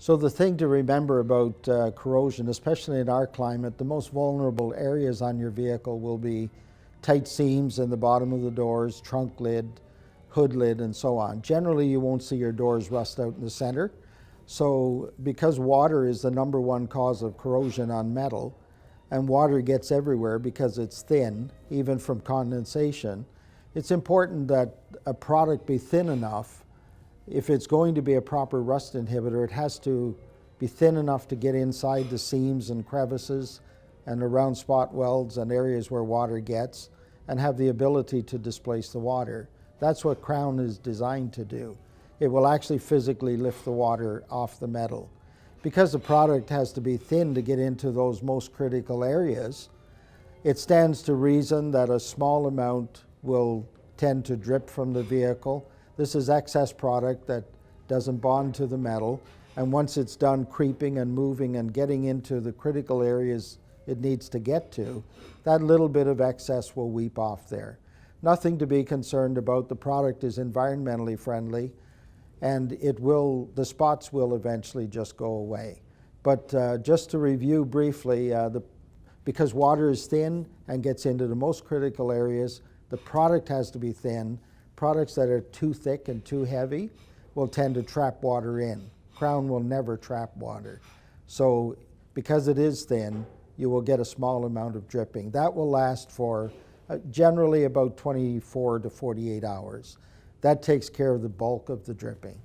So the thing to remember about corrosion, especially in our climate, the most vulnerable areas on your vehicle will be tight seams in the bottom of the doors, trunk lid, hood lid, and so on. Generally, you won't see your doors rust out in the center. So because water is the #1 cause of corrosion on metal, and water gets everywhere because it's thin, even from condensation, it's important that a product be thin enough. If it's going to be a proper rust inhibitor, it has to be thin enough to get inside the seams and crevices and around spot welds and areas where water gets, and have the ability to displace the water. That's what Krown is designed to do. It will actually physically lift the water off the metal. Because the product has to be thin to get into those most critical areas, it stands to reason that a small amount will tend to drip from the vehicle. This is excess product that doesn't bond to the metal, and once it's done creeping and moving and getting into the critical areas it needs to get to, that little bit of excess will weep off there. Nothing to be concerned about. The product is environmentally friendly, and the spots will eventually just go away. But just to review briefly, because water is thin and gets into the most critical areas, the product has to be thin. Products that are too thick and too heavy will tend to trap water in. Krown will never trap water. So because it is thin, you will get a small amount of dripping. That will last for generally about 24 to 48 hours. That takes care of the bulk of the dripping.